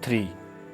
3,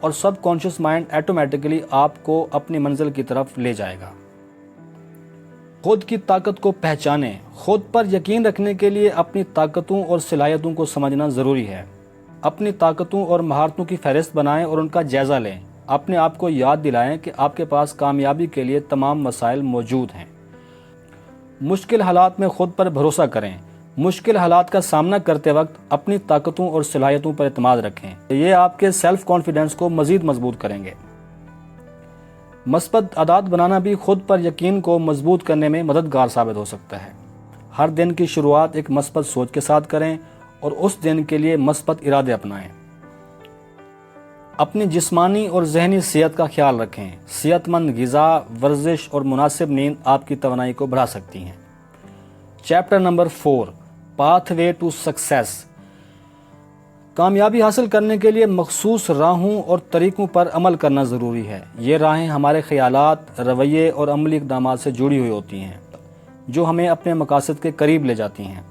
اور سب conscious mind automatically آپ کو اپنی منزل کی طرف لے جائے گا۔ خود کی طاقت کو پہچانیں۔ خود پر یقین رکھنے کے لیے اپنی طاقتوں اور صلاحیتوں کو سمجھنا ضروری ہے۔ اپنی طاقتوں اور مہارتوں کی فہرست بنائیں اور ان کا جائزہ لیں۔ اپنے آپ کو یاد دلائیں کہ آپ کے پاس کامیابی کے لیے تمام وسائل موجود ہیں۔ مشکل حالات میں خود پر بھروسہ کریں۔ مشکل حالات کا سامنا کرتے وقت اپنی طاقتوں اور صلاحیتوں پر اعتماد رکھیں۔ یہ آپ کے سیلف کانفیڈنس کو مزید مضبوط کریں گے۔ مثبت عادات بنانا بھی خود پر یقین کو مضبوط کرنے میں مددگار ثابت ہو سکتا ہے۔ ہر دن کی شروعات ایک مثبت سوچ کے ساتھ کریں اور اس دن کے لیے مثبت ارادے اپنائیں۔ اپنی جسمانی اور ذہنی صحت کا خیال رکھیں۔ صحت مند غذا، ورزش اور مناسب نیند آپ کی توانائی کو بڑھا سکتی ہیں۔ Chapter number 4، pathway to success. کامیابی حاصل کرنے کے لیے مخصوص راہوں اور طریقوں پر عمل کرنا ضروری ہے۔ یہ راہیں ہمارے خیالات، رویے اور عملی اقدامات سے جڑی ہوئی ہوتی ہیں، جو ہمیں اپنے مقاصد کے قریب لے جاتی ہیں۔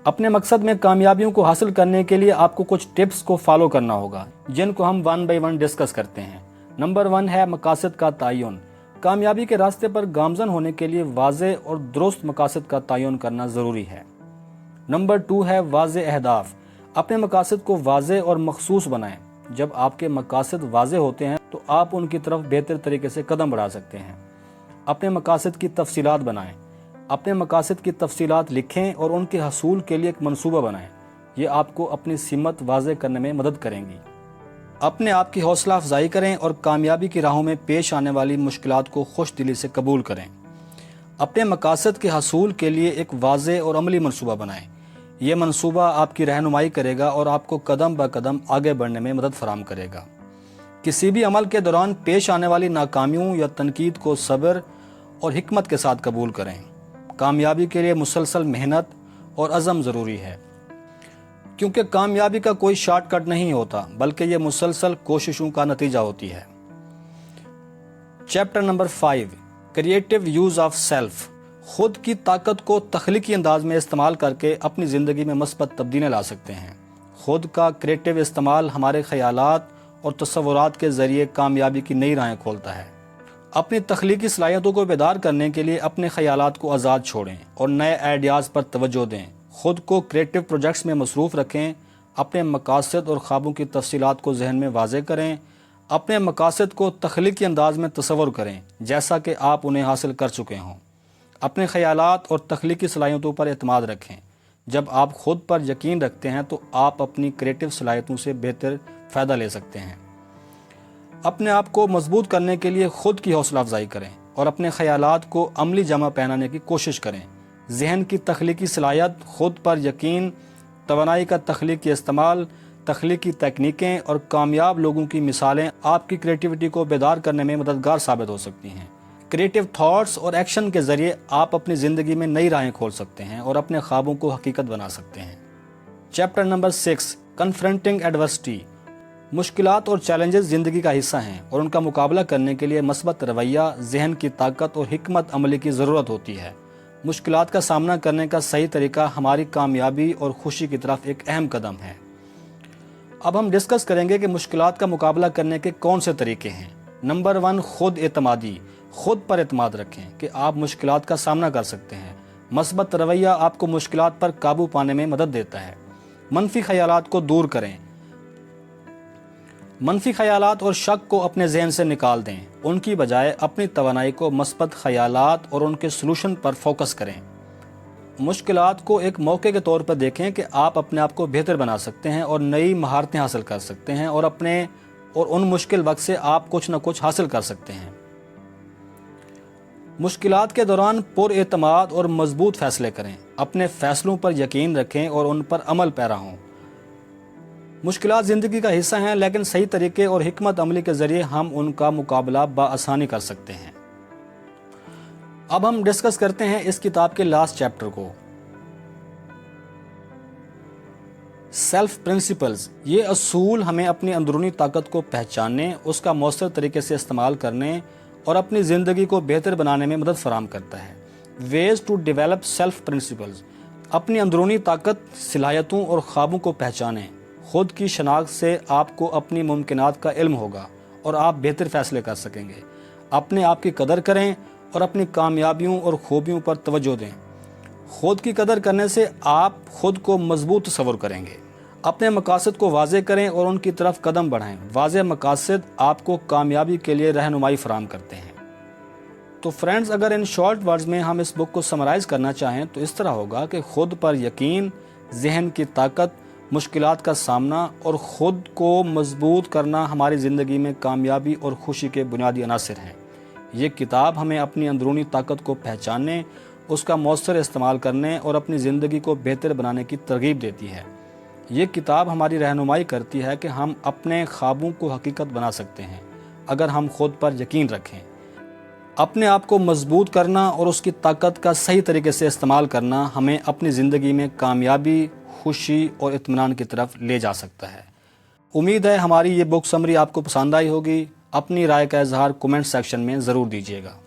اپنے مقصد میں کامیابیوں کو حاصل کرنے کے لیے آپ کو کچھ ٹپس کو فالو کرنا ہوگا، جن کو ہم 1 بائی 1 ڈسکس کرتے ہیں۔ نمبر 1 ہے مقاصد کا تعین۔ کامیابی کے راستے پر گامزن ہونے کے لیے واضح اور درست مقاصد کا تعین کرنا ضروری ہے۔ نمبر 2 ہے واضح اہداف۔ اپنے مقاصد کو واضح اور مخصوص بنائیں۔ جب آپ کے مقاصد واضح ہوتے ہیں تو آپ ان کی طرف بہتر طریقے سے قدم بڑھا سکتے ہیں۔ اپنے مقاصد کی تفصیلات بنائیں۔ اپنے مقاصد کی تفصیلات لکھیں اور ان کے حصول کے لیے ایک منصوبہ بنائیں۔ یہ آپ کو اپنی سمت واضح کرنے میں مدد کریں گی۔ اپنے آپ کی حوصلہ افزائی کریں اور کامیابی کی راہوں میں پیش آنے والی مشکلات کو خوش دلی سے قبول کریں۔ اپنے مقاصد کے حصول کے لیے ایک واضح اور عملی منصوبہ بنائیں۔ یہ منصوبہ آپ کی رہنمائی کرے گا اور آپ کو قدم بہ قدم آگے بڑھنے میں مدد فراہم کرے گا۔ کسی بھی عمل کے دوران پیش آنے والی ناکامیوں یا تنقید کو صبر اور حکمت کے ساتھ قبول کریں۔ کامیابی کے لیے مسلسل محنت اور عزم ضروری ہے، کیونکہ کامیابی کا کوئی شارٹ کٹ نہیں ہوتا، بلکہ یہ مسلسل کوششوں کا نتیجہ ہوتی ہے۔ Chapter number 5، creative use of self. خود کی طاقت کو تخلیقی انداز میں استعمال کر کے اپنی زندگی میں مثبت تبدیلیاں لا سکتے ہیں۔ خود کا کریٹیو استعمال ہمارے خیالات اور تصورات کے ذریعے کامیابی کی نئی راہیں کھولتا ہے۔ اپنی تخلیقی صلاحیتوں کو بیدار کرنے کے لیے اپنے خیالات کو آزاد چھوڑیں اور نئے آئیڈیاز پر توجہ دیں۔ خود کو کریٹیو پروجیکٹس میں مصروف رکھیں۔ اپنے مقاصد اور خوابوں کی تفصیلات کو ذہن میں واضح کریں۔ اپنے مقاصد کو تخلیقی انداز میں تصور کریں جیسا کہ آپ انہیں حاصل کر چکے ہوں۔ اپنے خیالات اور تخلیقی صلاحیتوں پر اعتماد رکھیں۔ جب آپ خود پر یقین رکھتے ہیں تو آپ اپنی کریٹیو صلاحیتوں سے بہتر فائدہ لے سکتے ہیں۔ اپنے آپ کو مضبوط کرنے کے لیے خود کی حوصلہ افزائی کریں اور اپنے خیالات کو عملی جمع پہنانے کی کوشش کریں۔ ذہن کی تخلیقی صلاحیت، خود پر یقین، توانائی کا تخلیقی استعمال، تخلیقی تکنیکیں اور کامیاب لوگوں کی مثالیں آپ کی کریٹیوٹی کو بیدار کرنے میں مددگار ثابت ہو سکتی ہیں۔ کریٹیو تھاٹس اور ایکشن کے ذریعے آپ اپنی زندگی میں نئی راہیں کھول سکتے ہیں اور اپنے خوابوں کو حقیقت بنا سکتے ہیں۔ Chapter number 6، confronting adversity. مشکلات اور چیلنجز زندگی کا حصہ ہیں اور ان کا مقابلہ کرنے کے لیے مثبت رویہ، ذہن کی طاقت اور حکمت عملی کی ضرورت ہوتی ہے۔ مشکلات کا سامنا کرنے کا صحیح طریقہ ہماری کامیابی اور خوشی کی طرف ایک اہم قدم ہے۔ اب ہم ڈسکس کریں گے کہ مشکلات کا مقابلہ کرنے کے کون سے طریقے ہیں۔ نمبر 1، خود اعتمادی۔ خود پر اعتماد رکھیں کہ آپ مشکلات کا سامنا کر سکتے ہیں۔ مثبت رویہ آپ کو مشکلات پر قابو پانے میں مدد دیتا ہے۔ منفی خیالات کو دور کریں۔ منفی خیالات اور شک کو اپنے ذہن سے نکال دیں۔ ان کی بجائے اپنی توانائی کو مثبت خیالات اور ان کے سلوشن پر فوکس کریں۔ مشکلات کو ایک موقع کے طور پر دیکھیں کہ آپ اپنے آپ کو بہتر بنا سکتے ہیں اور نئی مہارتیں حاصل کر سکتے ہیں اور ان مشکل وقت سے آپ کچھ نہ کچھ حاصل کر سکتے ہیں۔ مشکلات کے دوران پر اعتماد اور مضبوط فیصلے کریں۔ اپنے فیصلوں پر یقین رکھیں اور ان پر عمل پیرا ہوں۔ مشکلات زندگی کا حصہ ہیں، لیکن صحیح طریقے اور حکمت عملی کے ذریعے ہم ان کا مقابلہ بآسانی کر سکتے ہیں۔ اب ہم ڈسکس کرتے ہیں اس کتاب کے لاسٹ چیپٹر کو، سیلف پرنسپلز۔ یہ اصول ہمیں اپنی اندرونی طاقت کو پہچاننے، اس کا مؤثر طریقے سے استعمال کرنے اور اپنی زندگی کو بہتر بنانے میں مدد فراہم کرتا ہے۔ Ways to develop self principles. اپنی اندرونی طاقت، صلاحیتوں اور خوابوں کو پہچانیں۔ خود کی شناخت سے آپ کو اپنی ممکنات کا علم ہوگا اور آپ بہتر فیصلے کر سکیں گے۔ اپنے آپ کی قدر کریں اور اپنی کامیابیوں اور خوبیوں پر توجہ دیں۔ خود کی قدر کرنے سے آپ خود کو مضبوط تصور کریں گے۔ اپنے مقاصد کو واضح کریں اور ان کی طرف قدم بڑھائیں۔ واضح مقاصد آپ کو کامیابی کے لیے رہنمائی فراہم کرتے ہیں۔ تو فرینڈز، اگر ان شارٹ ورڈز میں ہم اس بک کو سمرائز کرنا چاہیں تو اس طرح ہوگا کہ خود پر یقین، ذہن کی طاقت، مشکلات کا سامنا اور خود کو مضبوط کرنا ہماری زندگی میں کامیابی اور خوشی کے بنیادی عناصر ہیں۔ یہ کتاب ہمیں اپنی اندرونی طاقت کو پہچاننے، اس کا مؤثر استعمال کرنے اور اپنی زندگی کو بہتر بنانے کی ترغیب دیتی ہے۔ یہ کتاب ہماری رہنمائی کرتی ہے کہ ہم اپنے خوابوں کو حقیقت بنا سکتے ہیں اگر ہم خود پر یقین رکھیں۔ اپنے آپ کو مضبوط کرنا اور اس کی طاقت کا صحیح طریقے سے استعمال کرنا ہمیں اپنی زندگی میں کامیابی، خوشی اور اطمینان کی طرف لے جا سکتا ہے۔ امید ہے ہماری یہ بک سمری آپ کو پسند آئی ہوگی۔ اپنی رائے کا اظہار کومنٹ سیکشن میں ضرور دیجیے گا۔